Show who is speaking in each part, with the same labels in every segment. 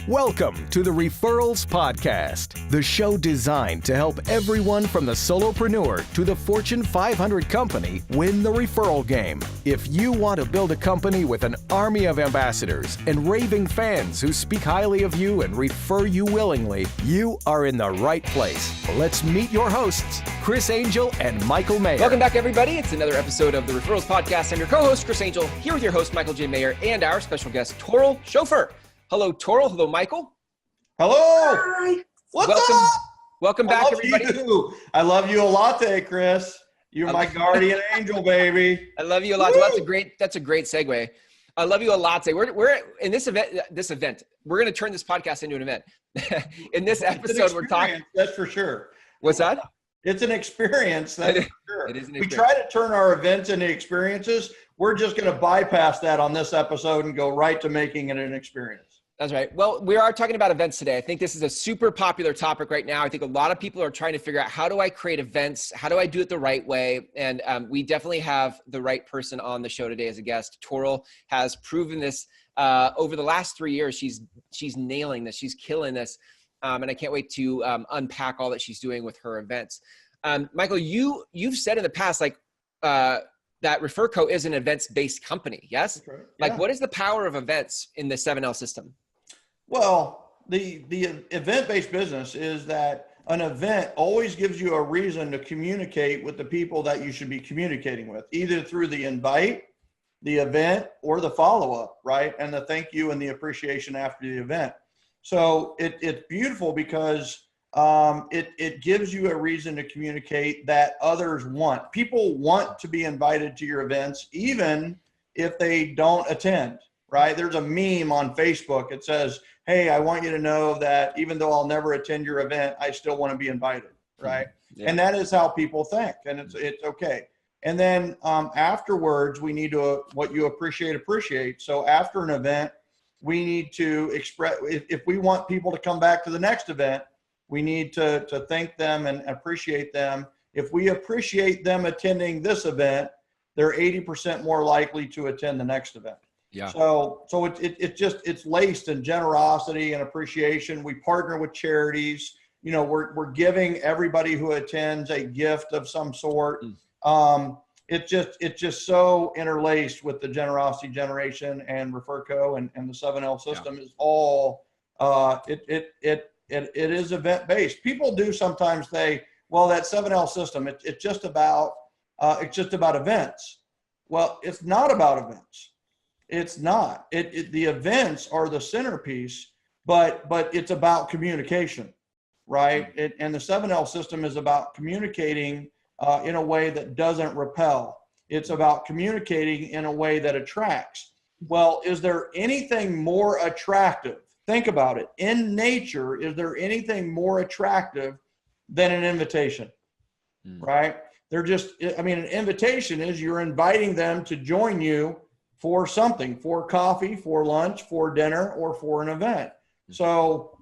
Speaker 1: Welcome to the Referrals Podcast, the show designed to help everyone from the solopreneur to the Fortune 500 company win the referral game. If you want to build a company with an army of ambassadors and raving fans who speak highly of you and refer you willingly, you are in the right place. Let's meet your hosts, Chris Angel and Michael Maher.
Speaker 2: Welcome back, everybody. It's another episode of the Referrals Podcast. I'm your co-host, Chris Angel, here with your host, Michael J. Maher, and our special guest, Toril Schoepfer. Hello, Toril. Hello, Michael.
Speaker 3: Hello.
Speaker 4: Hi.
Speaker 3: What's up?
Speaker 2: Welcome back, everybody.
Speaker 3: I love you a latte, Chris. You're my guardian angel, baby.
Speaker 2: I love you a lot. Well, that's a great segue. I love you a lot. We're in this event. We're going to turn this podcast into an event. In this episode, we're talking.
Speaker 3: That's for sure.
Speaker 2: What's that?
Speaker 3: It's an experience. That's for sure.
Speaker 2: It is an
Speaker 3: experience. We try to turn our events into experiences. We're just going to bypass that on this episode and go right to making it an experience.
Speaker 2: That's right. Well, we are talking about events today. I think this is a super popular topic right now. I think a lot of people are trying to figure out, how do I create events? How do I do it the right way? And we definitely have the right person on the show today as a guest. Toril has proven this over the last 3 years. She's nailing this. She's killing this. And I can't wait to unpack all that she's doing with her events. Michael, you've said in the past, that ReferCo is an events-based company, yes?
Speaker 3: That's right.
Speaker 2: Like,
Speaker 3: yeah.
Speaker 2: What is the power of events in the 7L system?
Speaker 3: Well, the event-based business is that an event always gives you a reason to communicate with the people that you should be communicating with, either through the invite, the event, or the follow-up, right? And the thank you and the appreciation after the event. So it's beautiful because it gives you a reason to communicate that others want. People want to be invited to your events, even if they don't attend, right? There's a meme on Facebook. It says, hey, I want you to know that even though I'll never attend your event, I still want to be invited, right? Yeah. And that is how people think, and it's okay. And then afterwards, we need to, what you appreciate. So after an event, we need to express, if we want people to come back to the next event, we need to thank them and appreciate them. If we appreciate them attending this event, they're 80% more likely to attend the next event. Yeah. So it's laced in generosity and appreciation. We partner with charities. You know, we're giving everybody who attends a gift of some sort. It's just so interlaced with the generosity generation, and ReferCo and the 7L system is all it is event based. People do sometimes say, well, that 7L system, it's just about events. Well, it's not about events. It's not. The events are the centerpiece, but it's about communication, right? And the 7L system is about communicating in a way that doesn't repel. It's about communicating in a way that attracts. Well, is there anything more attractive? Think about it. In nature, is there anything more attractive than an invitation, right? An invitation is you're inviting them to join you for something, for coffee, for lunch, for dinner, or for an event. So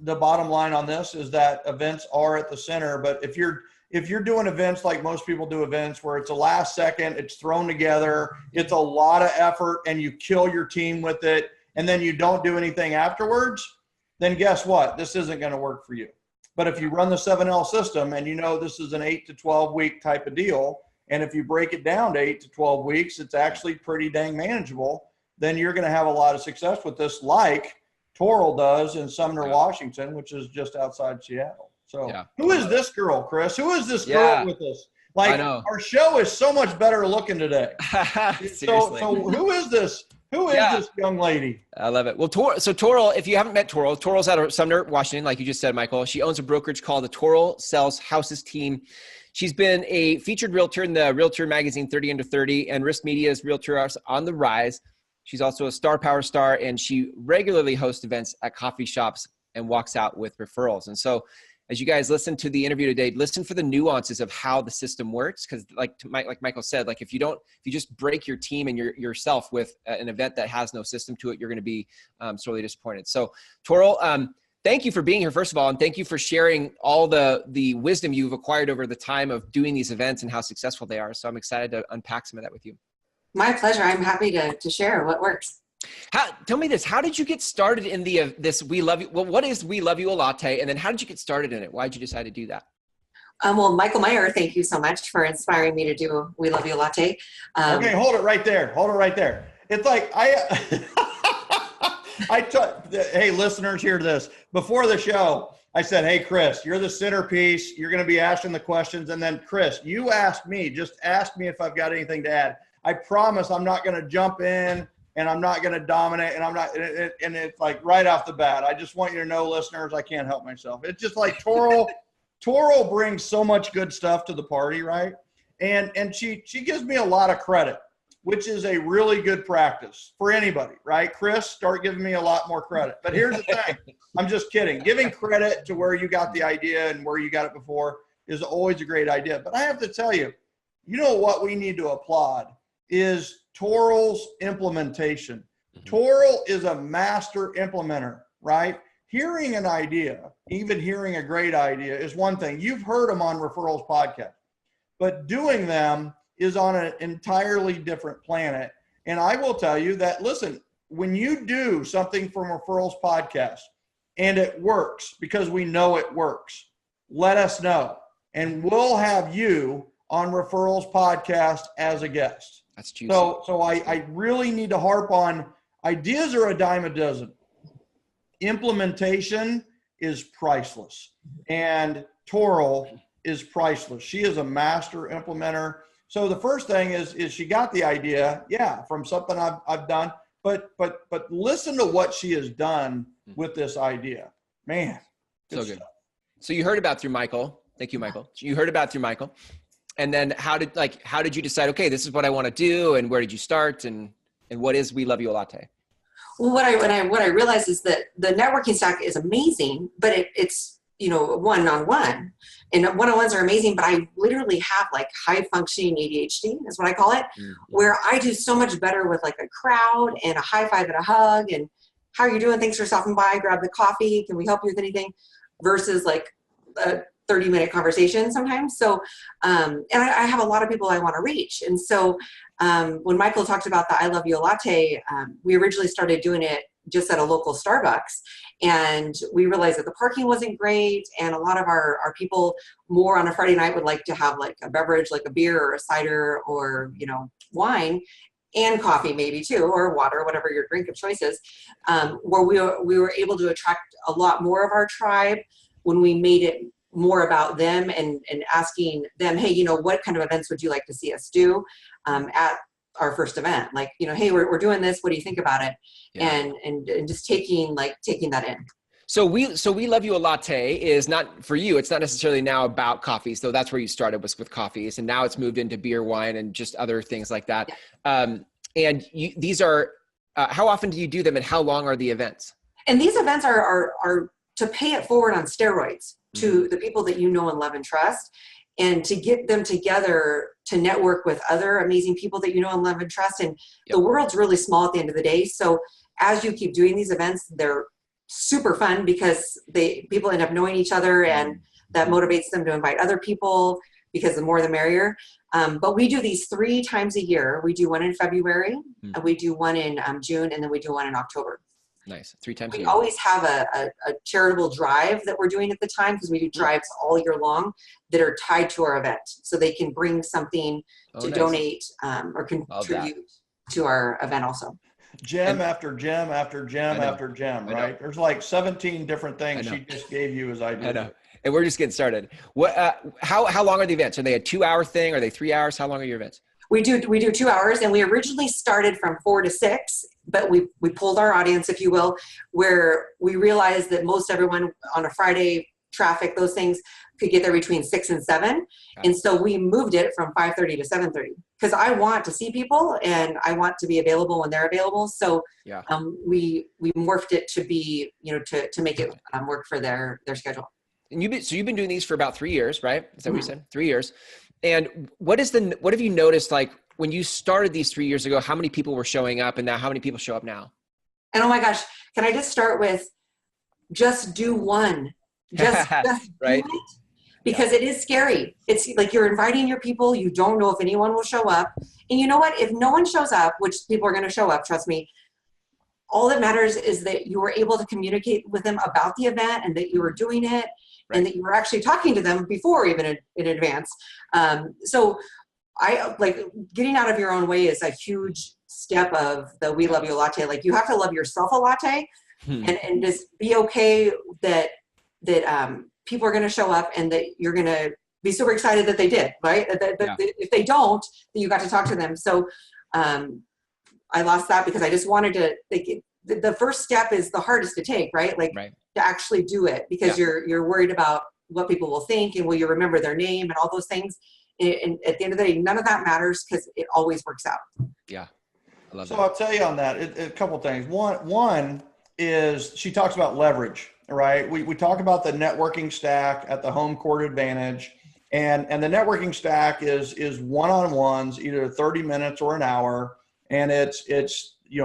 Speaker 3: the bottom line on this is that events are at the center, but if you're doing events like most people do events where it's a last second, it's thrown together, it's a lot of effort, and you kill your team with it, and then you don't do anything afterwards, then guess what? This isn't going to work for you. But if you run the 7L system and you know this is an 8 to 12 week type of deal, and if you break it down to 8 to 12 weeks, it's actually pretty dang manageable, then you're going to have a lot of success with this, like Toril does in Sumner, Washington, which is just outside Seattle. So Who is this girl, Chris? Who is this girl with us? Like, our show is so much better looking today. so who is this? Who is this young lady?
Speaker 2: I love it. Well, Toril, if you haven't met Toril, Toril's out of Sumner, Washington, like you just said, Michael. She owns a brokerage called the Toril Sells Houses team. She's been a featured realtor in the Realtor Magazine 30 Under 30 and Risk Media's Realtors on the Rise. She's also a Star Power star, and she regularly hosts events at coffee shops and walks out with referrals. And so as you guys listen to the interview today, listen for the nuances of how the system works. Because like Michael said, like if you just break your team and yourself with an event that has no system to it, you're going to be sorely disappointed. So Toril, thank you for being here, first of all, and thank you for sharing all the wisdom you've acquired over the time of doing these events and how successful they are. So I'm excited to unpack some of that with you.
Speaker 4: My pleasure. I'm happy to share what works.
Speaker 2: Tell me this, how did you get started in this We Love You? Well, what is We Love You a Latte? And then how did you get started in it? Why did you decide to do that?
Speaker 4: Well, Michael Maher, thank you so much for inspiring me to do We Love You Latte.
Speaker 3: Okay, hold it right there. Hold it right there. It's like hey, listeners, hear this. Before the show, I said, hey, Chris, you're the centerpiece. You're going to be asking the questions. And then, Chris, you ask me. Just ask me if I've got anything to add. I promise I'm not going to jump in and I'm not going to dominate. And and it's like right off the bat. I just want you to know, listeners, I can't help myself. It's just like Toril brings so much good stuff to the party, right? And she gives me a lot of credit, which is a really good practice for anybody, right? Chris, start giving me a lot more credit. But here's the thing. I'm just kidding. Giving credit to where you got the idea and where you got it before is always a great idea. But I have to tell you, you know what we need to applaud is Toril's implementation. Toril is a master implementer, right? Hearing an idea, even hearing a great idea is one thing. You've heard them on Referrals Podcast. But doing them is on an entirely different planet. And I will tell you that, listen, when you do something from Referrals Podcast and it works because we know it works, let us know. And we'll have you on Referrals Podcast as a guest.
Speaker 2: That's juicy.
Speaker 3: So I really need to harp on ideas are a dime a dozen. Implementation is priceless. And Toril is priceless. She is a master implementer. So the first thing is she got the idea, from something I've done, but listen to what she has done with this idea. Man,
Speaker 2: so good. So you heard about through Michael. Thank you, Michael. You heard about through Michael. And then how did you decide, okay, this is what I want to do, and where did you start, and what is We Love You a Latte?
Speaker 4: Well, what I realized is that the networking stack is amazing, but it's one-on-one, and one-on-ones are amazing, but I literally have like high functioning ADHD is what I call it, where I do so much better with like a crowd and a high five and a hug and how are you doing? Thanks for stopping by. Grab the coffee. Can we help you with anything? Versus like a 30-minute conversation sometimes. So, and I have a lot of people I want to reach. And so when Michael talked about the I Love You a Latte, we originally started doing it just at a local Starbucks. And we realized that the parking wasn't great. And a lot of our people more on a Friday night would like to have like a beverage, like a beer or a cider or, wine and coffee maybe too, or water, whatever your drink of choice is, where we were able to attract a lot more of our tribe when we made it more about them and asking them, hey, what kind of events would you like to see us do at our first event? Like, hey, we're doing this. What do you think about it? Yeah. And just taking that in.
Speaker 2: So we Love You a Latte is not for you. It's not necessarily now about coffees, though. That's where you started was with coffees, and now it's moved into beer, wine, and just other things like that. Yeah. And these are how often do you do them, and how long are the events?
Speaker 4: And these events are to pay it forward on steroids to the people that you know and love and trust, and to get them together to network with other amazing people that you know and love and trust. And the world's really small at the end of the day. So as you keep doing these events, they're super fun because people end up knowing each other, and that motivates them to invite other people because the more the merrier. But we do these 3 times a year. We do one in February, and we do one in June, and then we do one in October.
Speaker 2: Nice. 3 times a year.
Speaker 4: We always have a charitable drive that we're doing at the time, because we do drives all year long that are tied to our event. So they can bring something to donate or contribute to our event also.
Speaker 3: Gem after gem after gem after gem, right? There's like 17 different things she just gave you as ideas.
Speaker 2: I know. And we're just getting started. What? How long are the events? Are they a 2-hour thing? Are they 3 hours? How long are your events?
Speaker 4: We do 2 hours, and we originally started from 4 to 6, but we pulled our audience, if you will, where we realized that most everyone on a Friday, traffic, those things, could get there between 6 and 7. And so we moved it from 5:30 to 7:30 because I want to see people and I want to be available when they're available. So we morphed it to be, to make it work for their schedule.
Speaker 2: And you've been doing these for about 3 years, right? Is that what you said? 3 years. And what have you noticed, like when you started these 3 years ago, how many people were showing up, and now how many people show up now?
Speaker 4: And oh my gosh, can I just start with just do one, just
Speaker 2: right?
Speaker 4: Do it, because it is scary. It's like you're inviting your people. You don't know if anyone will show up. And you know what? If no one shows up, which people are going to show up, trust me, all that matters is that you were able to communicate with them about the event and that you were doing it, right, and that you were actually talking to them before even in advance. So I like getting out of your own way is a huge step of the We Love You Latte. Like you have to love yourself a latte and just be okay that people are going to show up and that you're going to be super excited that they did, right? If they don't, then you got to talk to them. So I lost that because I just wanted to, the first step is the hardest to take, right? Like to actually do it because you're worried about what people will think and will you remember their name and all those things. And at the end of the day, none of that matters because it always works out.
Speaker 2: Yeah. I love
Speaker 3: so
Speaker 2: that.
Speaker 3: I'll tell you on that, a couple of things. One is she talks about leverage, right? We talk about the networking stack at the home court advantage. And the networking stack is one-on-ones, either 30 minutes or an hour. And it's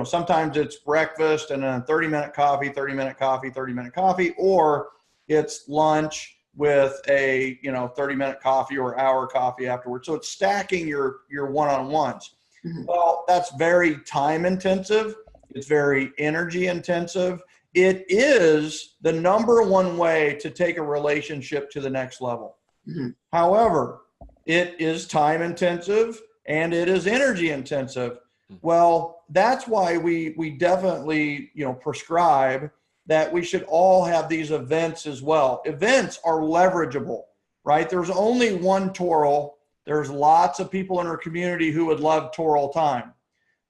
Speaker 3: sometimes it's breakfast and then 30-minute coffee, 30-minute coffee, 30-minute coffee, or it's lunch with a 30-minute coffee or hour coffee afterwards. So it's stacking your one-on-ones. Mm-hmm. Well, that's very time intensive. It's very energy intensive. It is the number one way to take a relationship to the next level. Mm-hmm. However, it is time intensive and it is energy intensive. Well, that's why we definitely, prescribe that we should all have these events as well. Events are leverageable, right? There's only one Toril. There's lots of people in our community who would love Toril time.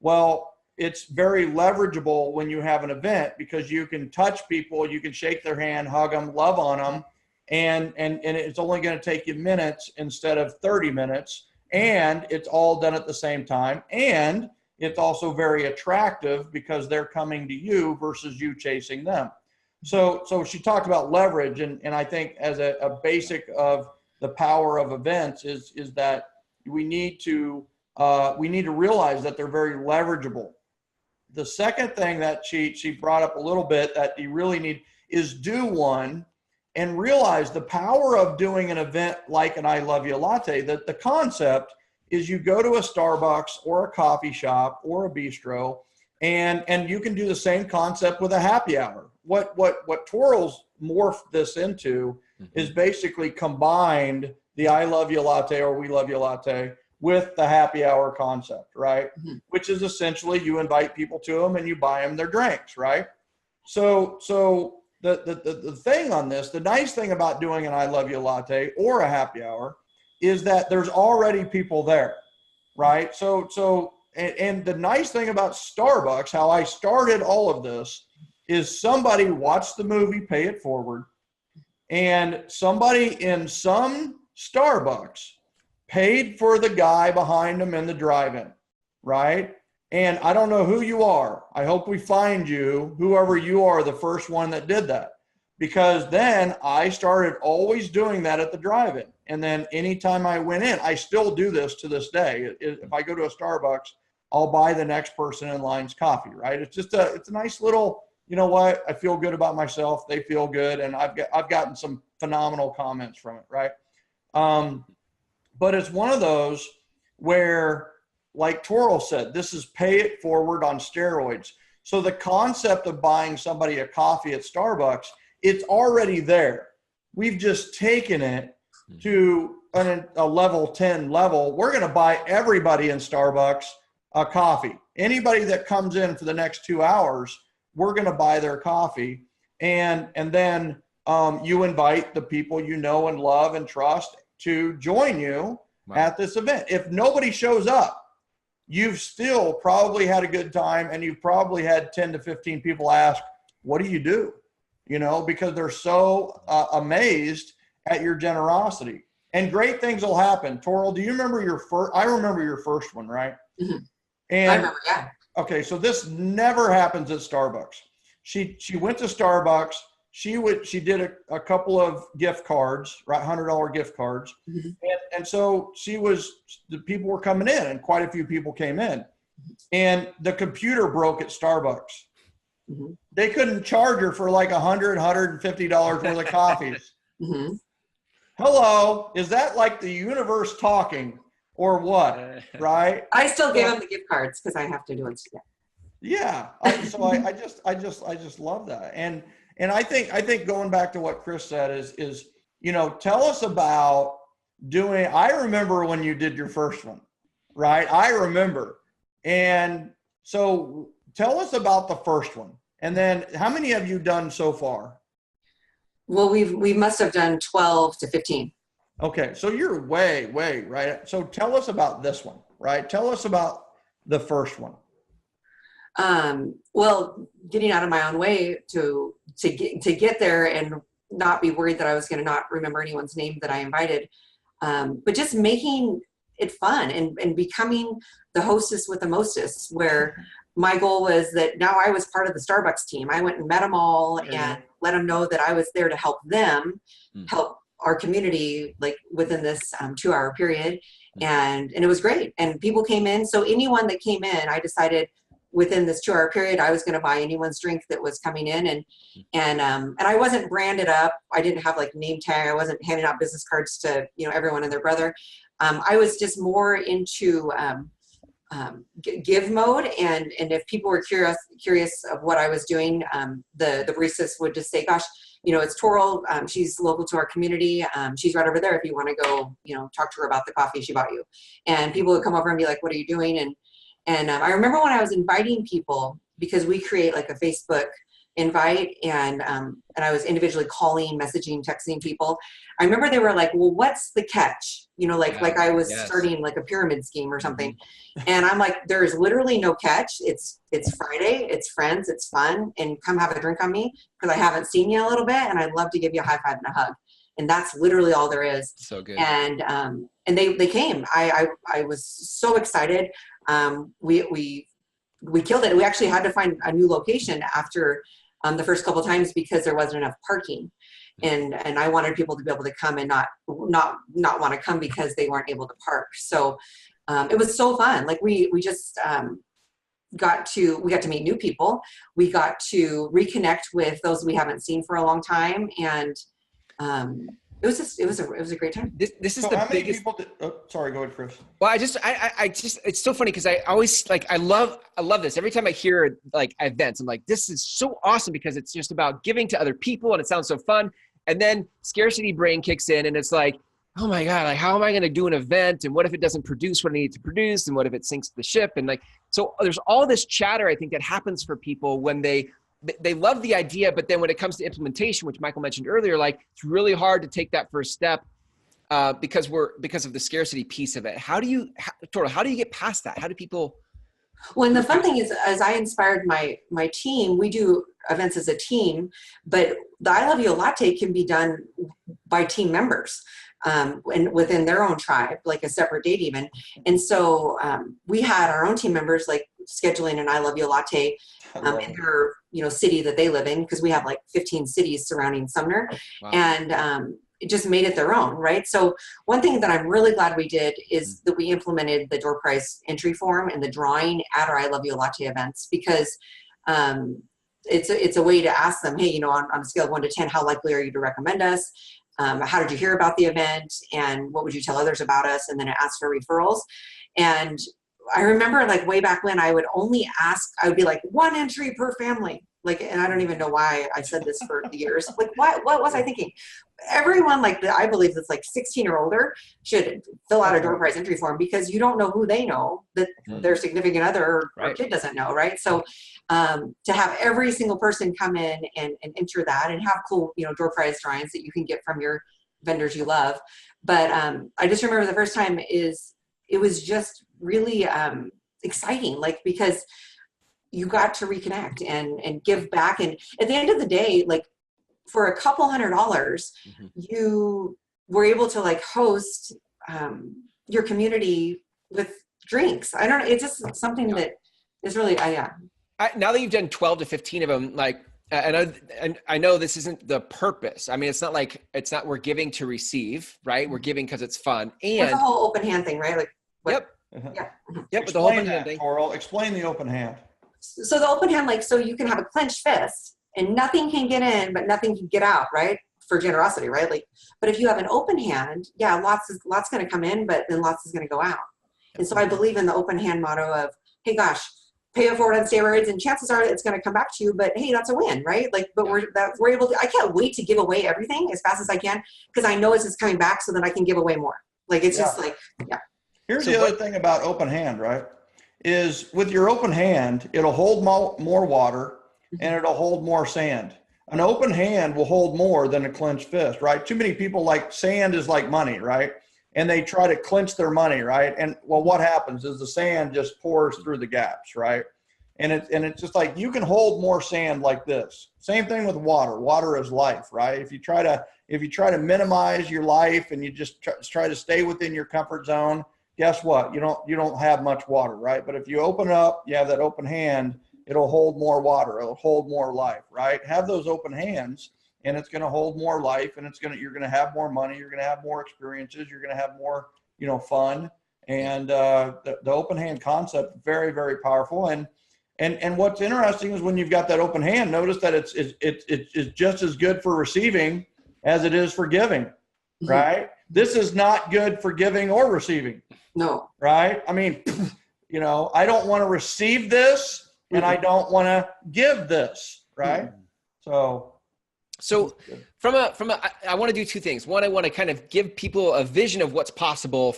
Speaker 3: Well, it's very leverageable when you have an event because you can touch people, you can shake their hand, hug them, love on them, and it's only going to take you minutes instead of 30 minutes, and it's all done at the same time, and it's also very attractive because they're coming to you versus you chasing them. So she talked about leverage, and I think as a basic of the power of events is that we need to realize that they're very leverageable. The second thing that she brought up a little bit that you really need is do one and realize the power of doing an event like an I Love You Latte. That the concept is you go to a Starbucks or a coffee shop or a bistro, and you can do the same concept with a happy hour. What Toril's morphed this into is basically combined the I Love You Latte or We Love You Latte with the happy hour concept, right? Mm-hmm. Which is essentially you invite people to them and you buy them their drinks, right? So the thing on this, the nice thing about doing an I Love You Latte or a happy hour is that there's already people there, right? So the nice thing about Starbucks, how I started all of this, is somebody watched the movie Pay It Forward, and somebody in some Starbucks paid for the guy behind them in the drive-in, right? And I don't know who you are. I hope we find you, whoever you are, the first one that did that. Because then I started always doing that at the drive-in. And then anytime I went in, I still do this to this day. If I go to a Starbucks, I'll buy the next person in line's coffee, right? It's just it's a nice little, you know what? I feel good about myself. They feel good. And I've gotten some phenomenal comments from it, right? But it's one of those where, like Toril said, this is pay it forward on steroids. So the concept of buying somebody a coffee at Starbucks, it's already there. We've just taken it to a level 10 level. We're going to buy everybody in Starbucks a coffee. Anybody that comes in for the next 2 hours, we're going to buy their coffee. And then you invite the people you know and love and trust to join you at this event. If nobody shows up, you've still probably had a good time, and you've probably had 10 to 15 people ask, what do you do? Because they're so amazed at your generosity. And great things will happen. Toril, do you remember your first? I remember your first one, right? Mm-hmm. And
Speaker 4: I remember, yeah.
Speaker 3: Okay, so this never happens at Starbucks. She went to Starbucks. She did a couple of gift cards, right? $100 gift cards. Mm-hmm. And so the people were coming in, and quite a few people came in, and the computer broke at Starbucks. Mm-hmm. They couldn't charge her for like $150 worth of coffees. Mm-hmm. Hello, is that like the universe talking or what? Right?
Speaker 4: I still give them the gift cards because I have to do it.
Speaker 3: Yeah. I just love that. And I think going back to what Chris said is, tell us about I remember when you did your first one, right? I remember. And so tell us about the first one. And then how many have you done so far?
Speaker 4: Well, we must have done 12 to 15.
Speaker 3: Okay. So you're way, right. So tell us about this one, right? Tell us about the first one.
Speaker 4: Well, getting out of my own way to get there and not be worried that I was going to not remember anyone's name that I invited. But just making it fun and becoming the hostess with the mostest, where my goal was that now I was part of the Starbucks team. I went and met them all and let them know that I was there to help them, help our community, like within this 2-hour period. And it was great. And people came in. So anyone that came in, I decided within this 2-hour period, I was going to buy anyone's drink that was coming in. And I wasn't branded up. I didn't have like name tag. I wasn't handing out business cards to, everyone and their brother. I was just more into give mode. And if people were curious of what I was doing, the baristas would just say, gosh, it's Toril. She's local to our community. She's right over there. If you want to go, talk to her about the coffee she bought you. And people would come over and be like, what are you doing? And I remember when I was inviting people, because we create like a Facebook invite, and I was individually calling, messaging, texting people. I remember they were like, well, what's the catch? Like I was starting like a pyramid scheme or something. And I'm like, there is literally no catch. It's Friday, it's friends, it's fun, and come have a drink on me because I haven't seen you in a little bit, and I'd love to give you a high five and a hug. And that's literally all there is. So good. And they came. I was so excited. We killed it. We actually had to find a new location after the first couple of times because there wasn't enough parking, and I wanted people to be able to come and not want to come because they weren't able to park. So it was so fun. Like we just got to meet new people. We got to reconnect with those we haven't seen for a long time, and it was a great time.
Speaker 2: This is so the biggest.
Speaker 3: Sorry, go ahead, Chris.
Speaker 2: Well, I just it's so funny because I always I love this. Every time I hear like events, I'm like, this is so awesome because it's just about giving to other people and it sounds so fun. And then scarcity brain kicks in and it's like, oh my God, like how am I going to do an event? And what if it doesn't produce what I need to produce? And what if it sinks the ship? And like, so there's all this chatter, I think, that happens for people when they love the idea, but then when it comes to implementation, which Michael mentioned earlier, like it's really hard to take that first step because of the scarcity piece of it. Toril, how do you get past that? How do people?
Speaker 4: Well, and the fun thing is, as I inspired my team, we do events as a team, but the I Love You Latte can be done by team members and within their own tribe, like a separate date even. And so we had our own team members like scheduling an I Love You Latte in their city that they live in, because we have like 15 cities surrounding Sumner. Wow. And it just made it their own, right? So one thing that I'm really glad we did is that we implemented the door price entry form and the drawing at our I Love You Latte events, because it's a way to ask them, hey, on a scale of 1 to 10, how likely are you to recommend us? How did you hear about the event? And what would you tell others about us? And then it asks for referrals. And I remember like way back when I would be like 1 entry per family. Like, and I don't even know why I said this for years. Like, what was I thinking? Everyone I believe that's like 16 or older should fill out a door price entry form, because you don't know who they know that their significant other or kid doesn't know, right? So to have every single person come in and enter that and have cool, door price drawings that you can get from your vendors you love. But I just remember the first time it was just really exciting, like, because you got to reconnect and give back. And at the end of the day, like for a couple $100, you were able to like host your community with drinks. I don't know. It's just something that is really,
Speaker 2: now that you've done 12 to 15 of them, like, and I know this isn't the purpose. I mean, it's not we're giving to receive, right? We're giving because it's fun. And
Speaker 4: it's a whole open hand thing, right? Like,
Speaker 2: yep.
Speaker 3: With the whole open hand thing. Toril, explain the open hand.
Speaker 4: So the open hand, like, so you can have a clenched fist and nothing can get in, but nothing can get out, right? For generosity, right? Like, but if you have an open hand, lots going to come in, but then lots is going to go out. And so I believe in the open hand motto of, hey, gosh, pay it forward on steroids, and chances are it's going to come back to you, but hey, that's a win, right? Like, but we're able to, I can't wait to give away everything as fast as I can, because I know it's just coming back so that I can give away more. Like, it's just like, yeah.
Speaker 3: Here's the other thing about open hand, right? Is with your open hand, it'll hold more water and it'll hold more sand. An open hand will hold more than a clenched fist, right? Too many people like sand is like money, right? And they try to clench their money, right? And well, what happens is the sand just pours through the gaps, right? And it's just like, you can hold more sand like this. Same thing with water. Water is life, right? If you try to minimize your life and you just try to stay within your comfort zone, guess what? You don't have much water, right? But if you open up, you have that open hand, it'll hold more water. It'll hold more life, right? Have those open hands, and it's going to hold more life, and you're going to have more money. You're going to have more experiences. You're going to have more, fun. And the open hand concept, very, very powerful. And what's interesting is when you've got that open hand, notice that it's just as good for receiving as it is for giving, right? This is not good for giving or receiving.
Speaker 4: No.
Speaker 3: Right? I mean, I don't want to receive this, and I don't want to give this, right?
Speaker 2: So I want to do two things. One, I want to kind of give people a vision of what's possible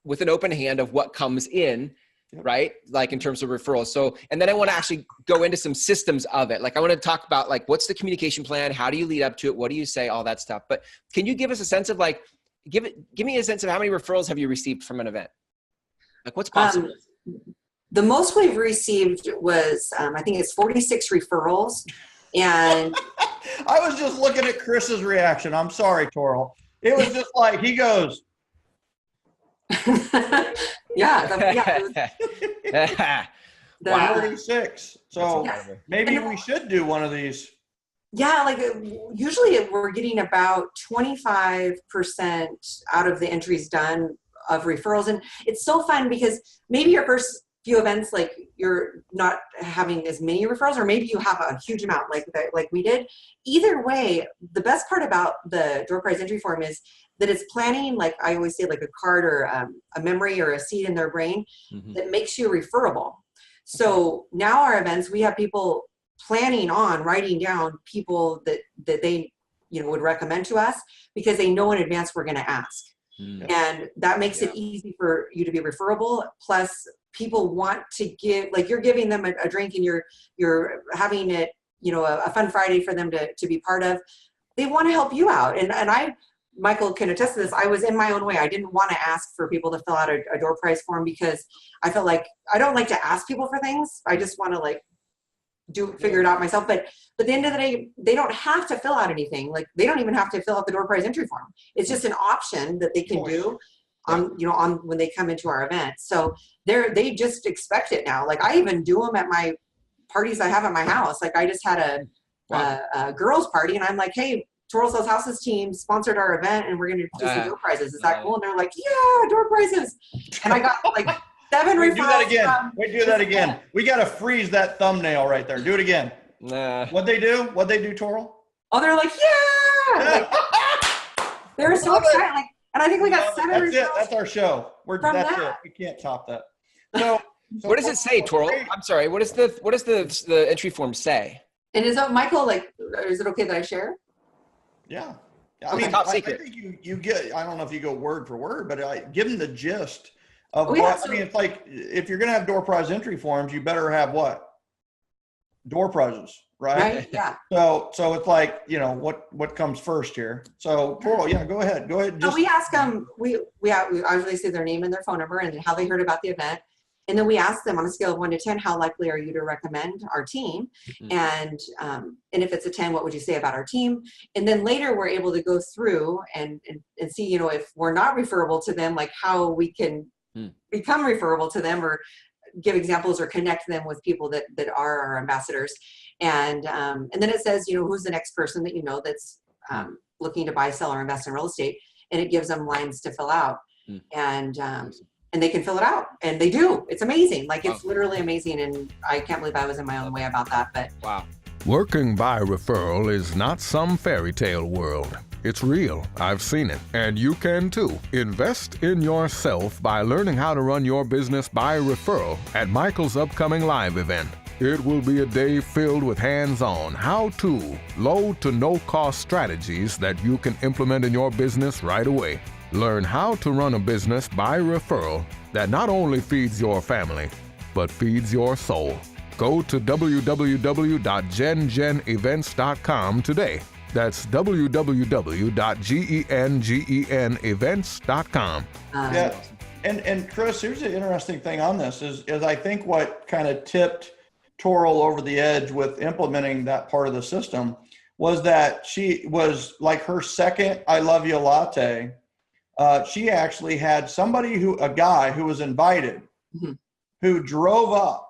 Speaker 2: with an open hand of what comes in, right? Like in terms of referrals. So, and then I want to actually go into some systems of it. Like I want to talk about like, what's the communication plan? How do you lead up to it? What do you say? All that stuff. But can you give us a sense of like, give me a sense of how many referrals have you received from an event? Like what's possible?
Speaker 4: The most we've received was, I think it's 46 referrals. And
Speaker 3: I was just looking at Chris's reaction. I'm sorry, Toril. It was just like, he goes.
Speaker 4: Yeah.
Speaker 3: 46. So maybe we should do one of these.
Speaker 4: Yeah, like usually we're getting about 25% out of the entries done of referrals. And it's so fun because maybe your first few events, like you're not having as many referrals, or maybe you have a huge amount like we did. Either way, the best part about the door prize entry form is that it's planning, like I always say, like a card or a memory or a seed in their brain that makes you referable. So now our events, we have people planning on writing down people that they would recommend to us because they know in advance we're going to ask. And that makes it easy for you to be referable. Plus people want to give, like you're giving them a drink and you're having it, a fun Friday for them to be part of. They want to help you out. And Michael can attest to this. I was in my own way. I didn't want to ask for people to fill out a door prize form because I felt like I don't like to ask people for things. I just want to figure it out myself. But at the end of the day, they don't have to fill out anything. Like they don't even have to fill out the door prize entry form. It's just an option that they can do on when they come into our event. So they just expect it now. Like I even do them at my parties I have at my house. Like I just had a girls party and I'm like, hey, Toril Sells Houses team sponsored our event and we're going to do some door prizes. Is that cool? And they're like, yeah, door prizes. And I got like 7 referrals.
Speaker 3: Do that again. Do that again. We got to freeze that thumbnail right there. Do it again. What'd they do, Toril?
Speaker 4: Oh, they're like, yeah. Like, they're so excited. Like, and I think we got 7 referrals.
Speaker 3: That's it. That's our show. That's it. We can't top that. So
Speaker 2: what does it say, Toril? I'm sorry. What does the entry form say?
Speaker 4: And is that Michael? Like, is it okay that I share?
Speaker 3: Yeah. I mean, I think you get. I don't know if you go word for word, but give them the gist of what. I mean, it's like if you're going to have door prize entry forms, you better have what? Door prizes, right?
Speaker 4: Yeah.
Speaker 3: So it's like what comes first here. So Toril, go ahead.
Speaker 4: So we ask them. We usually say their name and their phone number and how they heard about the event. And then we ask them on a scale of 1 to 10, how likely are you to recommend our team? And if it's a 10, what would you say about our team? And then later we're able to go through and see, if we're not referable to them, like how we can become referable to them or give examples or connect them with people that are our ambassadors. And then it says, who's the next person that that's looking to buy, sell, or invest in real estate. And it gives them lines to fill out. And they can fill it out, and they do. It's amazing. Like it's literally amazing, and I can't believe I was in my own way about that. But
Speaker 1: Working by referral is not some fairy tale world. It's real. I've seen it. And you can too. Invest in yourself by learning how to run your business by referral at Michael's upcoming live event. It will be a day filled with hands-on, how-to, low to no-cost strategies that you can implement in your business right away. Learn how to run a business by referral that not only feeds your family, but feeds your soul. Go to www.gengenevents.com today. That's www.gengenevents.com.
Speaker 3: Yeah. And Chris, here's the interesting thing on this is I think what kind of tipped Toril over the edge with implementing that part of the system was that she was like her second I Love You Latte. She actually had a guy who was invited, who drove up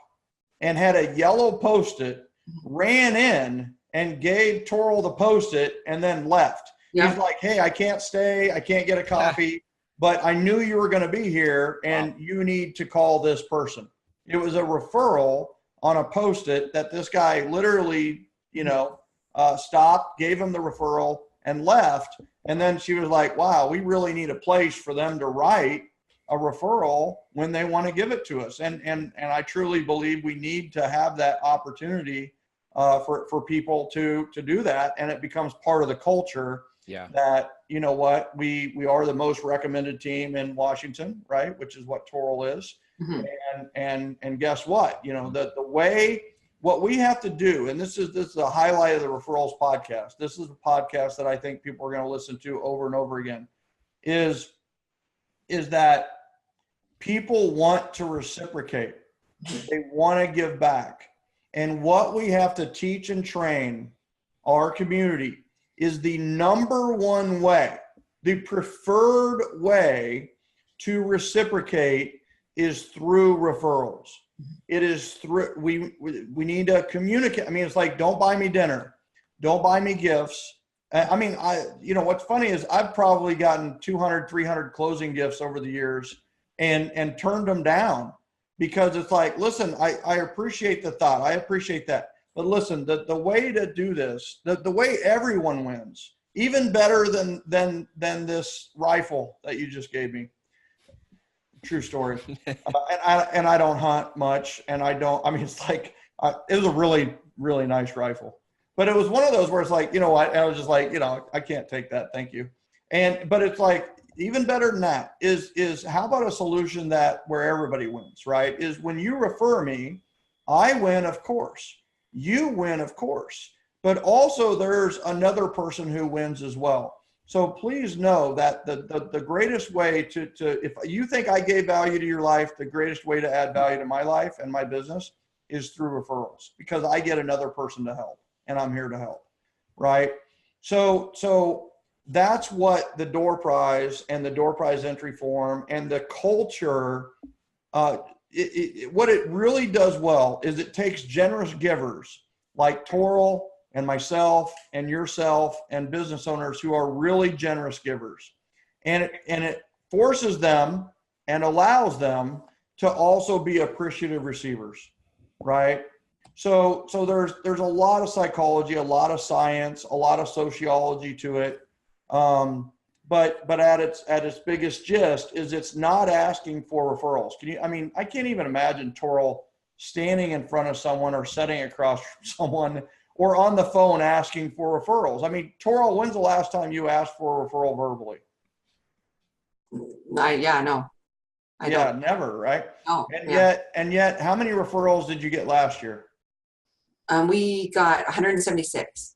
Speaker 3: and had a yellow Post-it, ran in and gave Toril the Post-it and then left. Yeah. He's like, hey, I can't stay. I can't get a coffee, but I knew you were going to be here and you need to call this person. It was a referral on a Post-it that this guy literally, stopped, gave him the referral and left. And then she was like, wow, we really need a place for them to write a referral when they want to give it to us. And I truly believe we need to have that opportunity for people to do that. And it becomes part of the culture that, you know what, we are the most recommended team in Washington, right? Which is what Toril is. And guess what, the way, what we have to do, and this is the highlight of the Referrals podcast. This is a podcast that I think people are going to listen to over and over again, is that people want to reciprocate. They want to give back. And what we have to teach and train our community is the number one way, the preferred way to reciprocate is through referrals. It is through, we need to communicate. I mean, it's like, don't buy me dinner. Don't buy me gifts. I mean, what's funny is I've probably gotten 200, 300 closing gifts over the years and turned them down because it's like, listen, I appreciate the thought. I appreciate that. But listen, the way to do this, the way everyone wins, even better than this rifle that you just gave me. True story. And I don't hunt much, and it's like, it was a really, really nice rifle, but it was one of those where it's like, I was just like, I can't take that. Thank you. But it's like, even better than that is how about a solution where everybody wins, right? Is when you refer me, I win, of course, you win, of course, but also there's another person who wins as well. So please know that the greatest way to if you think I gave value to your life, the greatest way to add value to my life and my business is through referrals, because I get another person to help and I'm here to help. Right. So that's what the door prize and the door prize entry form and the culture, what it really does well is it takes generous givers like Toril and myself and yourself and business owners who are really generous givers. And it forces them and allows them to also be appreciative receivers, right? So there's a lot of psychology, a lot of science, a lot of sociology to it. But at its biggest gist is it's not asking for referrals. I can't even imagine Toril standing in front of someone or sitting across from someone or on the phone asking for referrals. I mean, Toril, when's the last time you asked for a referral verbally?
Speaker 4: No. I don't.
Speaker 3: Never, right?
Speaker 4: Oh,
Speaker 3: and yet, how many referrals did you get last year?
Speaker 4: We got 176.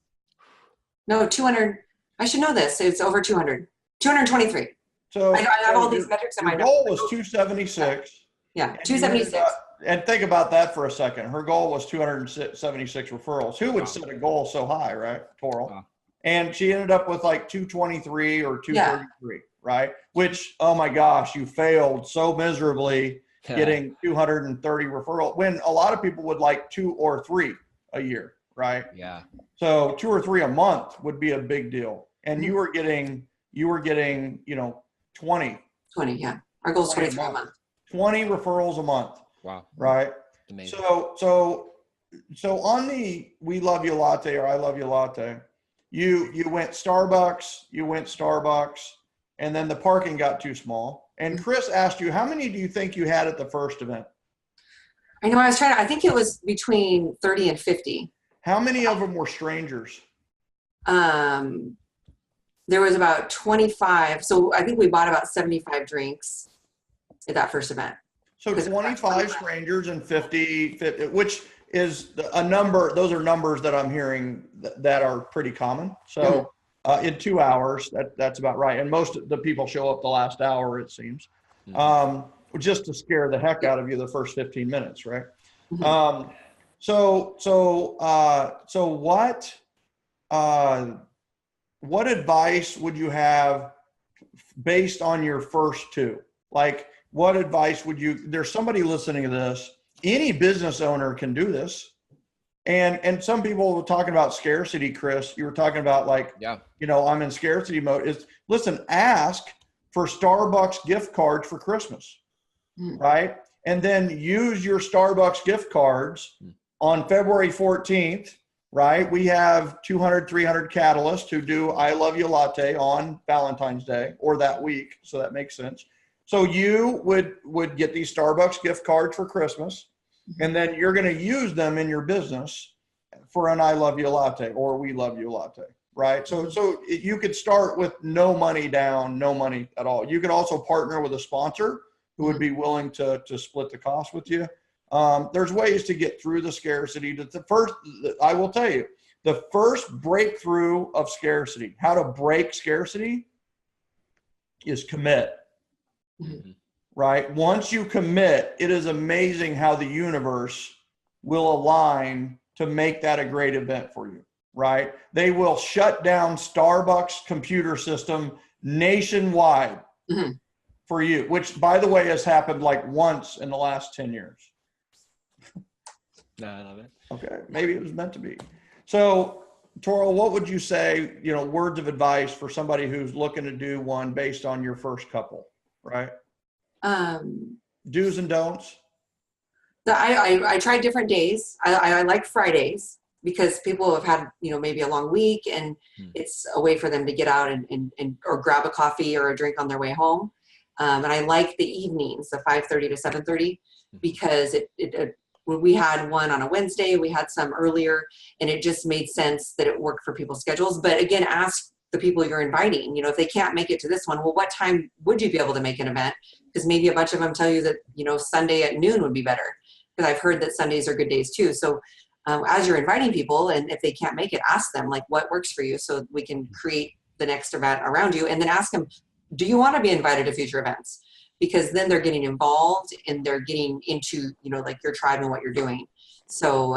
Speaker 4: No, 200. I should know this. It's over 200. 223.
Speaker 3: So
Speaker 4: I have all these metrics in my
Speaker 3: notes. Your goal was 276.
Speaker 4: Yeah, 276.
Speaker 3: And think about that for a second. Her goal was 276 referrals. Who would set a goal so high, right? Toril. Wow. And she ended up with like 223 or 233, right? Which, oh my gosh, you failed so miserably getting 230 referrals when a lot of people would like 2 or 3 a year, right? Yeah. So 2 or 3 a month would be a big deal. And you were getting, 20.
Speaker 4: 20, yeah. Our goal is 23 a month.
Speaker 3: 20 referrals a month.
Speaker 2: Wow.
Speaker 3: Right.
Speaker 2: Amazing.
Speaker 3: So on the We Love You Latte or I Love You Latte, you went Starbucks, and then the parking got too small. And Chris asked you, how many do you think you had at the first event?
Speaker 4: I know, I think it was between 30 and 50.
Speaker 3: How many of them were strangers?
Speaker 4: There was about 25. So I think we bought about 75 drinks at that first event.
Speaker 3: So 25 strangers and 50, which is a number. Those are numbers that I'm hearing that are pretty common. So in 2 hours, that's about right. And most of the people show up the last hour, it seems, just to scare the heck out of you the first 15 minutes, right? So what advice would you have based on your first two? Like, what advice would there's somebody listening to this, any business owner can do this. And some people were talking about scarcity, Chris. You were talking about I'm in scarcity mode. Listen, ask for Starbucks gift cards for Christmas, right? And then use your Starbucks gift cards on February 14th, right? We have 200, 300 catalysts who do I Love You Latte on Valentine's Day or that week. So that makes sense. So you would get these Starbucks gift cards for Christmas, and then you're going to use them in your business for an I Love You Latte or We Love You Latte, right? So you could start with no money down, no money at all. You could also partner with a sponsor who would be willing to split the cost with you. There's ways to get through the scarcity. I will tell you, the first breakthrough of scarcity, how to break scarcity, is commit. Right? Once you commit, it is amazing how the universe will align to make that a great event for you, right? They will shut down Starbucks computer system nationwide for you, which, by the way, has happened like once in the last 10 years.
Speaker 2: No, I love it.
Speaker 3: Okay, maybe it was meant to be. So, Toril, what would you say, words of advice for somebody who's looking to do one based on your first couple? Right. Do's and don'ts.
Speaker 4: I tried different days. I like Fridays because people have had, maybe a long week, and it's a way for them to get out and or grab a coffee or a drink on their way home. And I like the evenings, the 5:30 to 7:30, because when we had one on a Wednesday, we had some earlier, and it just made sense that it worked for people's schedules. But again, ask the people you're inviting, if they can't make it to this one, well, what time would you be able to make an event? Because maybe a bunch of them tell you that, Sunday at noon would be better, because I've heard that Sundays are good days too. So as you're inviting people, and if they can't make it, ask them like what works for you so we can create the next event around you. And then ask them, do you want to be invited to future events? Because then they're getting involved and they're getting into, like your tribe and what you're doing. So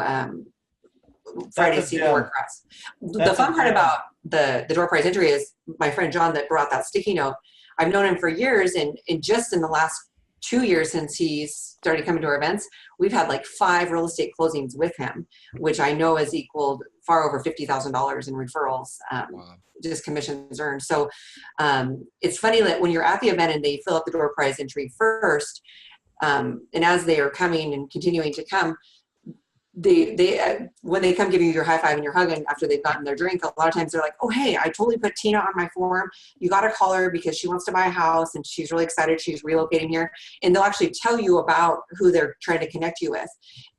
Speaker 4: Fridays seem to work for us. The fun part about the door prize entry is my friend John that brought that sticky note. I've known him for years, and just in the last 2 years since he's started coming to our events, we've had like 5 real estate closings with him, which I know has equaled far over $50,000 in referrals, just commissions earned. So it's funny that when you're at the event and they fill up the door prize entry first, and as they are coming and continuing to come, they when they come give you your high five and your hug, and after they've gotten their drink, a lot of times they're like, oh, hey, I totally put Tina on my form. You got to call her because she wants to buy a house and she's really excited. She's relocating here. And they'll actually tell you about who they're trying to connect you with.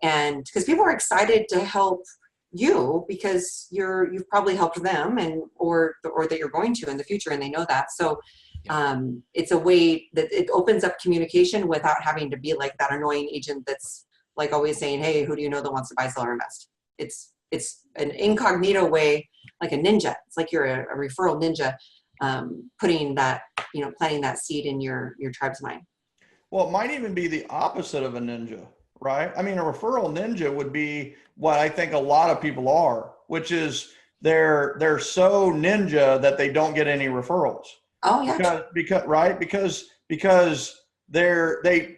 Speaker 4: And because people are excited to help you because you've probably helped them or that you're going to in the future, and they know that. So it's a way that it opens up communication without having to be like that annoying agent that's like always saying, hey, who do you know that wants to buy, sell, or invest? It's an incognito way, like a ninja. It's like you're a referral ninja, putting that, planting that seed in your tribe's mind.
Speaker 3: Well, it might even be the opposite of a ninja, right? I mean, a referral ninja would be what I think a lot of people are, which is they're so ninja that they don't get any referrals.
Speaker 4: Oh yeah.
Speaker 3: Because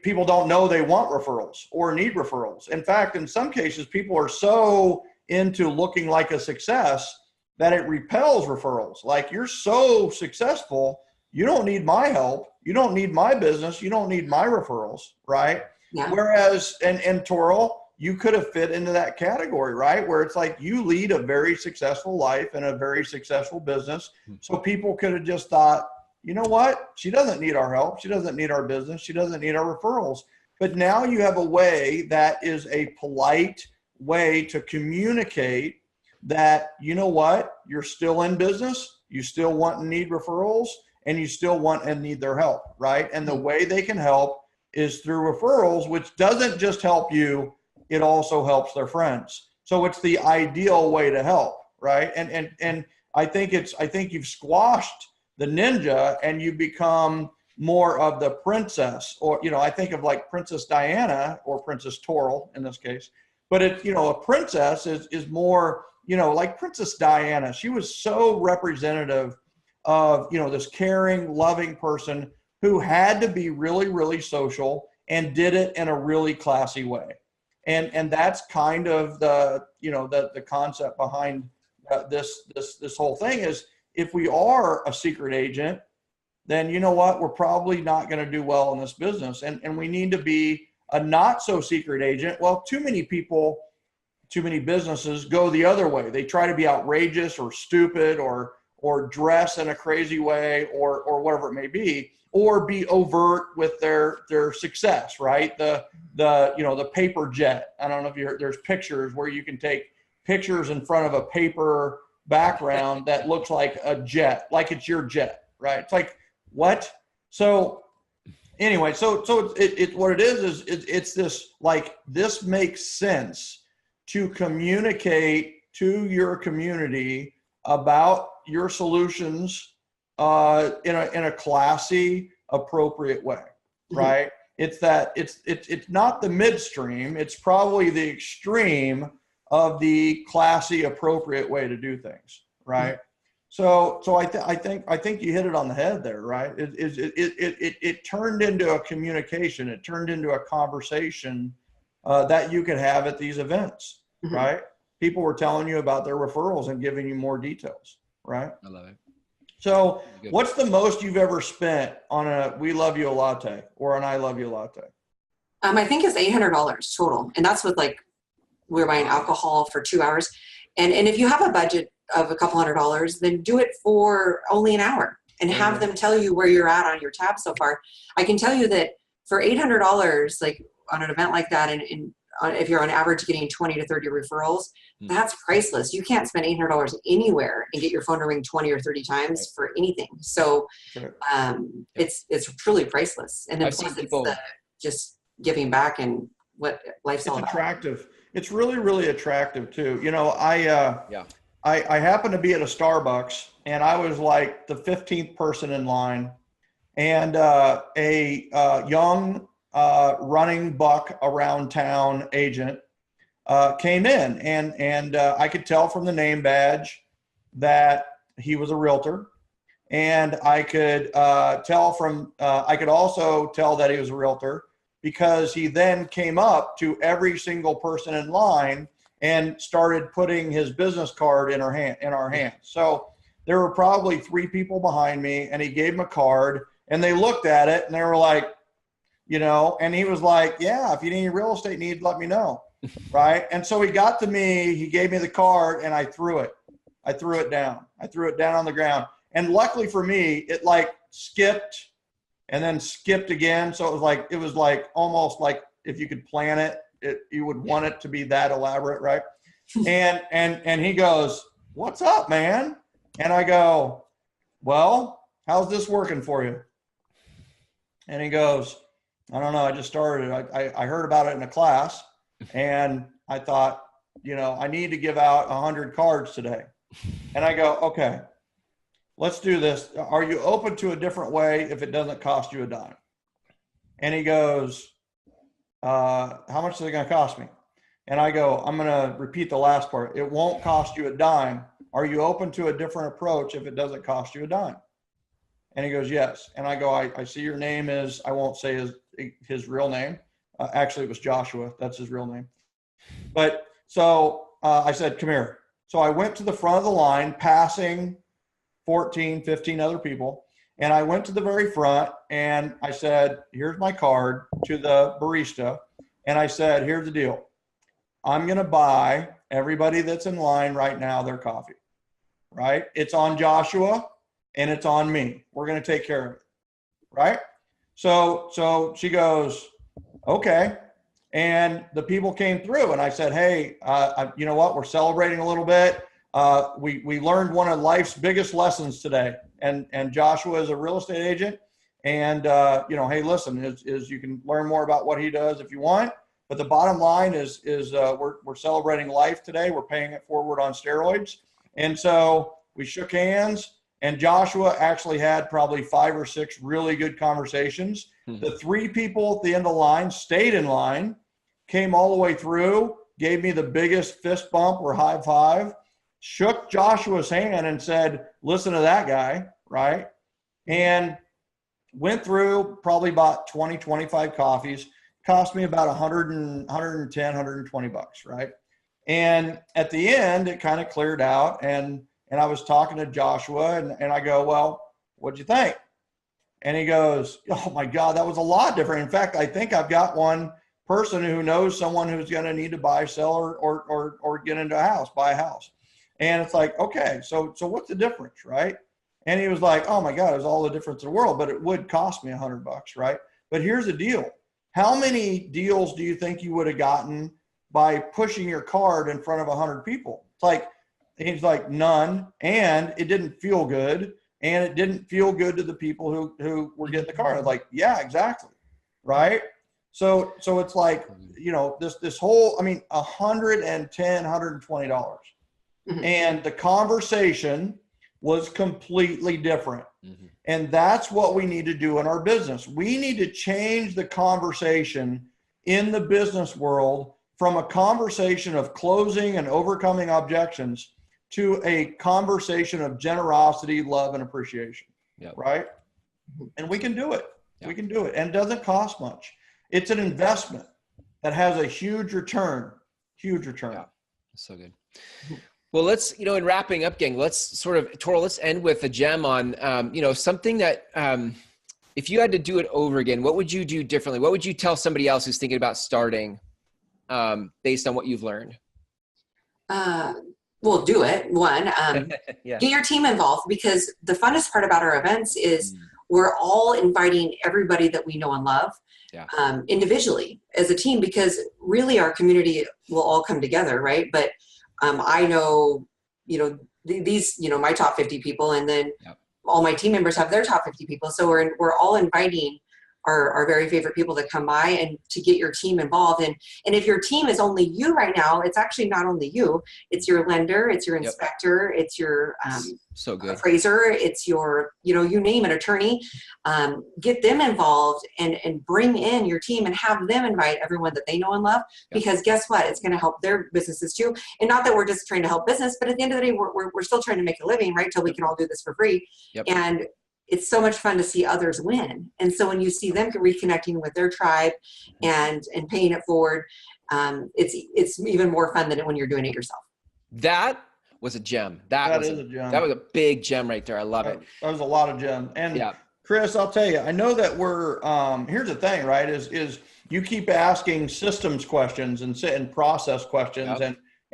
Speaker 3: people don't know they want referrals or need referrals. In fact, in some cases, people are so into looking like a success that it repels referrals. Like, you're so successful, you don't need my help. You don't need my business. You don't need my referrals, right?
Speaker 4: Yeah.
Speaker 3: Whereas, and Toril, you could have fit into that category, right? Where it's like you lead a very successful life and a very successful business. So people could have just thought, you know what? She doesn't need our help. She doesn't need our business. She doesn't need our referrals. But now you have a way that is a polite way to communicate that, you know what? You're still in business. You still want and need referrals, and you still want and need their help, right? And the way they can help is through referrals, which doesn't just help you, it also helps their friends. So it's the ideal way to help, right? And I think you've squashed the ninja and you become more of the princess, or, you know, I think of like Princess Diana or Princess Toril in this case, but it's, you know, a princess is more, you know, like Princess Diana. She was so representative of, you know, this caring, loving person who had to be really, really social and did it in a really classy way. And that's kind of the, you know, the concept behind this whole thing is, if we are a secret agent, then you know what, we're probably not going to do well in this business. And we need to be a not so secret agent. Well, too many people, too many businesses go the other way. They try to be outrageous or stupid or dress in a crazy way or whatever it may be, or be overt with their success, right? The you know, the paper jet. I don't know if there's pictures where you can take pictures in front of a paper background that looks like a jet, like it's your jet, right? It's like, what? So anyway, so it what it is it's this, like, this makes sense to communicate to your community about your solutions in a classy, appropriate way, right? It's that it's not the midstream. It's probably the extreme of the classy, appropriate way to do things, right? So I think you hit it on the head there, right? It turned into a communication. It turned into a conversation that you could have at these events, right? People were telling you about their referrals and giving you more details, right?
Speaker 2: I love it.
Speaker 3: So what's the most you've ever spent on a We Love You a Latte or an I Love You latte?
Speaker 4: I think it's $800 total. And that's with, like, we're buying alcohol for 2 hours. And if you have a budget of a couple $100, then do it for only an hour and have them tell you where you're at on your tab so far. I can tell you that for $800, like on an event like that, and if you're on average getting 20 to 30 referrals, that's priceless. You can't spend $800 anywhere and get your phone to ring 20 or 30 times for anything. So it's truly priceless. And then plus it's just giving back and what life's all about.
Speaker 3: It's attractive. It's really, really attractive too. You know, I happened to be at a Starbucks and I was like the 15th person in line, and a young running buck around town agent came in, and I could tell from the name badge that he was a realtor, and I could tell from I could also tell that he was a realtor because he then came up to every single person in line and started putting his business card in our hands. So there were probably 3 people behind me, and he gave them a card, and they looked at it and they were like, you know, and he was like, yeah, if you need any real estate needs, let me know. Right. And so he got to me, he gave me the card, and I threw it down. I threw it down on the ground. And luckily for me, it like skipped and then skipped again. So it was like almost like if you could plan it, you would want it to be that elaborate. Right. And he goes, what's up, man? And I go, well, how's this working for you? And he goes, I don't know. I just started. I heard about it in a class, and I thought, you know, I need to give out 100 cards today. And I go, okay, let's do this. Are you open to a different way if it doesn't cost you a dime? And he goes, how much is it going to cost me? And I go, I'm going to repeat the last part. It won't cost you a dime. Are you open to a different approach if it doesn't cost you a dime? And he goes, yes. And I go, I see your name is, I won't say his real name. Actually, it was Joshua. That's his real name. But so I said, come here. So I went to the front of the line, passing 14, 15 other people. And I went to the very front and I said, here's my card to the barista. And I said, here's the deal. I'm going to buy everybody that's in line right now their coffee, right? It's on Joshua and it's on me. We're going to take care of it, right? So she goes, okay. And the people came through and I said, hey, you know what? We're celebrating a little bit. We learned one of life's biggest lessons today. And Joshua is a real estate agent. And, hey, listen, is you can learn more about what he does if you want. But the bottom line is we're celebrating life today. We're paying it forward on steroids. And so we shook hands, and Joshua actually had probably 5 or 6 really good conversations. The 3 people at the end of the line stayed in line, came all the way through, gave me the biggest fist bump or high five, shook Joshua's hand and said, listen to that guy, right? And went through probably about 20, 25 coffees. Cost me about $110, $120, right? And at the end, it kind of cleared out. And I was talking to Joshua and I go, well, what'd you think? And he goes, oh my God, that was a lot different. In fact, I think I've got one person who knows someone who's going to need to buy, sell, or get into a house, buy a house. And it's like, okay, so what's the difference, right? And he was like, oh my God, it was all the difference in the world, but it would cost me $100, right? But here's the deal. How many deals do you think you would have gotten by pushing your card in front of 100 people? It's like, he's like, none. And it didn't feel good. And it didn't feel good to the people who were getting the card. I was like, yeah, exactly. Right. So it's like, this whole, $110, $120.
Speaker 4: Mm-hmm.
Speaker 3: And the conversation was completely different. Mm-hmm. And that's what we need to do in our business. We need to change the conversation in the business world from a conversation of closing and overcoming objections to a conversation of generosity, love, and appreciation.
Speaker 2: Yep.
Speaker 3: Right? And we can do it.
Speaker 2: Yep.
Speaker 3: We can do it. And it doesn't cost much. It's an investment that has a huge return. Huge return.
Speaker 2: Yeah. That's so good. Well, let's, in wrapping up, gang, Toril, let's end with a gem on, something that, if you had to do it over again, what would you do differently? What would you tell somebody else who's thinking about starting, based on what you've learned?
Speaker 4: Well, do it. One,
Speaker 2: yeah.
Speaker 4: Get your team involved, because the funnest part about our events is we're all inviting everybody that we know and love, individually as a team, because really our community will all come together. Right. But I know, these, my top 50 people, and then all my team members have their top 50 people. So we're all inviting our very favorite people to come by and to get your team involved. And if your team is only you right now, it's actually not only you, it's your lender, it's your inspector, it's your
Speaker 2: so good
Speaker 4: appraiser, it's your, you name an attorney. Get them involved and bring in your team and have them invite everyone that they know and love, because guess what? It's going to help their businesses too. And not that we're just trying to help business, but at the end of the day, we're still trying to make a living, right? Till we can all do this for free. And it's so much fun to see others win. And so when you see them reconnecting with their tribe and paying it forward, it's even more fun than when you're doing it yourself.
Speaker 2: That was a gem. That is a gem. That was a big gem right there. I love it.
Speaker 3: That was a lot of gem. And Chris, I'll tell you, I know that we're, here's the thing, right? Is you keep asking systems questions and process questions.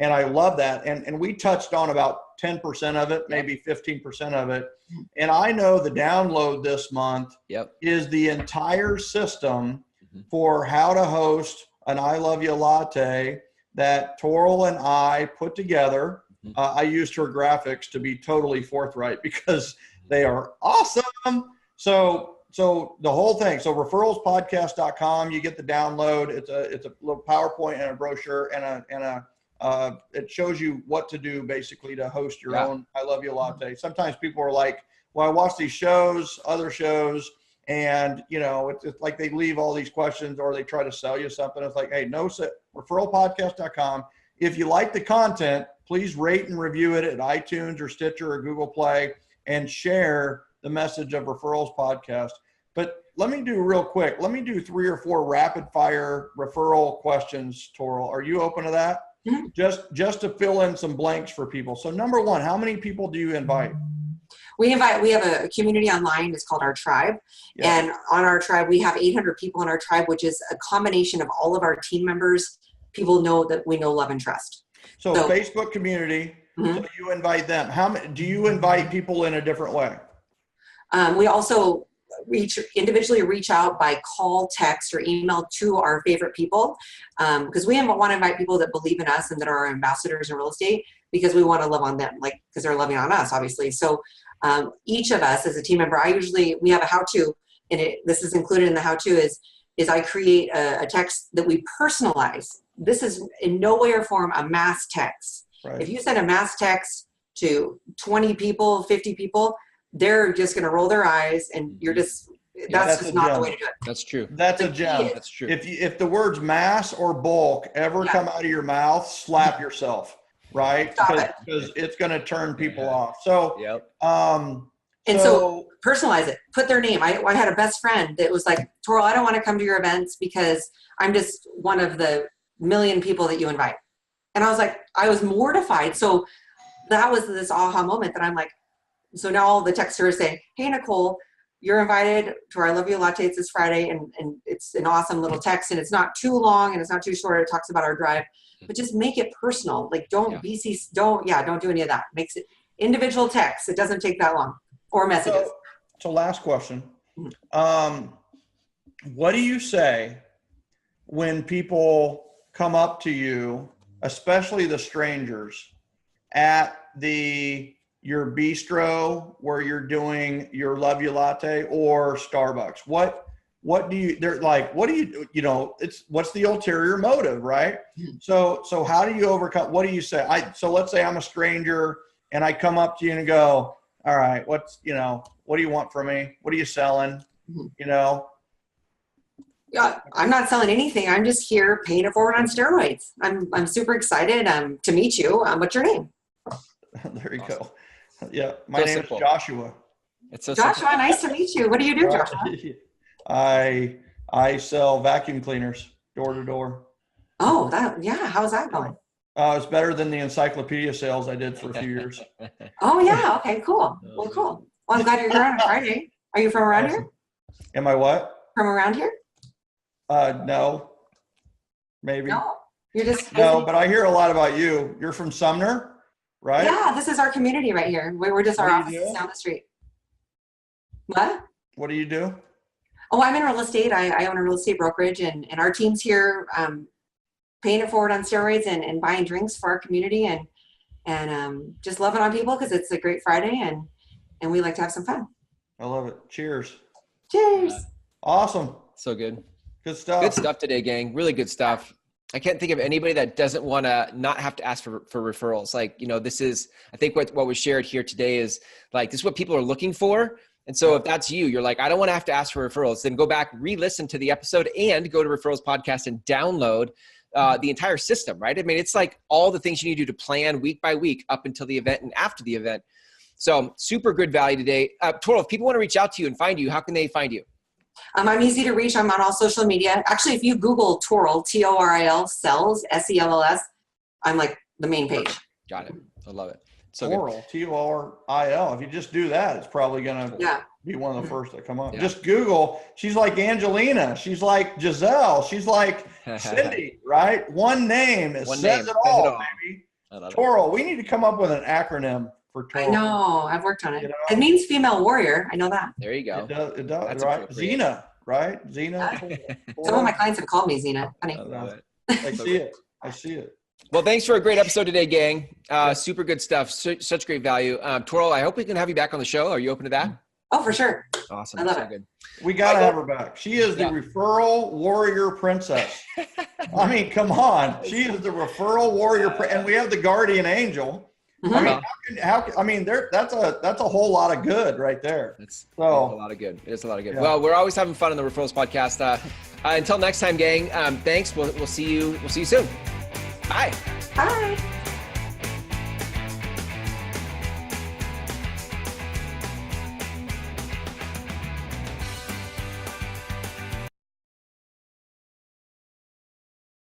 Speaker 3: And I love that. And we touched on about 10% of it, maybe 15% of it. And I know the download this month is the entire system for how to host an I Love You Latte that Toril and I put together. I used her graphics to be totally forthright because they are awesome. So the whole thing, so referralspodcast.com, you get the download. It's a little PowerPoint and a brochure and it shows you what to do basically to host your own I Love You Latte. Sometimes people are like, well, I watch these shows, other shows, and it's like they leave all these questions or they try to sell you something. It's like, hey, referralpodcast.com. If you like the content, please rate and review it at iTunes or Stitcher or Google Play and share the message of Referrals Podcast. But let me do real quick. Let me do 3 or 4 rapid fire referral questions, Toril. Are you open to that? Just to fill in some blanks for people. So number 1, how many people do you invite?
Speaker 4: We have a community online. It's called our tribe. And on our tribe, we have 800 people in our tribe, which is a combination of all of our team members people know that we know, love, and trust.
Speaker 3: So Facebook community, so you invite them. How many, do you invite people in a different way?
Speaker 4: We also individually reach out by call, text, or email to our favorite people, because we want to invite people that believe in us and that are our ambassadors in real estate, because we want to love on them, like, because they're loving on us, obviously. So each of us as a team member, we have a how-to, and this is included in the how-to, is I create a text that we personalize. This is in no way or form a mass text. Right. If you send a mass text to 20 people, 50 people, they're just going to roll their eyes, and that's just not the way to do it.
Speaker 2: That's true.
Speaker 3: That's a gem.
Speaker 2: That's true.
Speaker 3: If the words mass or bulk ever come out of your mouth, slap yourself, right? Because it's going to turn people off. So,
Speaker 4: so personalize it. Put their name. I had a best friend that was like, Toril, I don't want to come to your events because I'm just one of the million people that you invite. And I was like, I was mortified. So that was this aha moment that I'm like, so now all the texters say, hey, Nicole, you're invited to our I Love You Latte this Friday. And it's an awesome little text, and it's not too long and it's not too short. It talks about our drive, but just make it personal. Like don't do any of that. Makes it individual text. It doesn't take that long, or messages.
Speaker 3: So last question. What do you say when people come up to you, especially the strangers, at your bistro where you're doing your Love You Latte, or Starbucks? What do you, they're like, what do you know, what's the ulterior motive, right? So how do you overcome, what do you say? So let's say I'm a stranger and I come up to you and go, all right, what do you want from me? What are you selling?
Speaker 4: Yeah, I'm not selling anything. I'm just here paying it forward on steroids. I'm super excited to meet you. What's your name?
Speaker 3: There you go. Yeah, my name is Joshua.
Speaker 2: It's so
Speaker 4: Joshua,
Speaker 2: simple.
Speaker 4: Nice to meet you. What do you do, Joshua?
Speaker 3: I sell vacuum cleaners door to door.
Speaker 4: Oh, how's that going?
Speaker 3: It's better than the encyclopedia sales I did for a few years.
Speaker 4: Oh yeah, okay, cool. Well, cool. Well, I'm glad you're here on a Friday. Are you from around here?
Speaker 3: Am I what?
Speaker 4: From around here?
Speaker 3: No. Maybe.
Speaker 4: No. You're just
Speaker 3: No, but I hear a lot about you. You're from Sumner, right?
Speaker 4: Yeah, this is our community right here. We're just our offices down the street. What?
Speaker 3: What do you do?
Speaker 4: Oh, I'm in real estate. I own a real estate brokerage, and our team's here paying it forward on steroids and buying drinks for our community and just loving on people because it's a great Friday and we like to have some fun.
Speaker 3: I love it. Cheers.
Speaker 4: Cheers.
Speaker 3: Awesome.
Speaker 2: So good.
Speaker 3: Good stuff.
Speaker 2: Good stuff today, gang. Really good stuff. I can't think of anybody that doesn't want to not have to ask for referrals. Like, this is, I think what was shared here today is like, this is what people are looking for. And so if that's you're like, I don't want to have to ask for referrals, then go back, re-listen to the episode and go to Referrals Podcast and download the entire system, right? I mean, it's like all the things you need to do to plan week by week up until the event and after the event. So super good value today. Toril, if people want to reach out to you and find you, how can they find you?
Speaker 4: I'm easy to reach. I'm on all social media. Actually, if you Google Toril, Toril Sells, Sells, I'm like the main page.
Speaker 2: Got it. I love it. So
Speaker 3: Toril, Toril. If you just do that, it's probably going to be one of the first that come up. Yeah. Just Google. She's like Angelina. She's like Giselle. She's like Cindy, right? One name. It says it all, baby. Toril. We need to come up with an acronym for Toril.
Speaker 4: I know. I've worked on it. It means female warrior. I know that.
Speaker 2: There you go.
Speaker 3: It does, that's right? Xena, right? Xena.
Speaker 4: Some of my clients have called me Xena. Funny.
Speaker 3: I see it.
Speaker 2: Well, thanks for a great episode today, gang. Super good stuff. Such great value. Toril, I hope we can have you back on the show. Are you open to that?
Speaker 4: Oh, for sure.
Speaker 2: Awesome.
Speaker 4: I love
Speaker 2: so
Speaker 4: it.
Speaker 2: Good.
Speaker 3: We got to have her back. She is the referral warrior princess. I mean, come on. She is the referral warrior. And we have the guardian angel. Mm-hmm. I mean, that's a whole lot of good right there.
Speaker 2: It's a lot of good. It is a lot of good. Yeah. Well, we're always having fun on the Referrals Podcast. Until next time, gang. Thanks. We'll see you. We'll see you soon. Bye.
Speaker 4: Bye.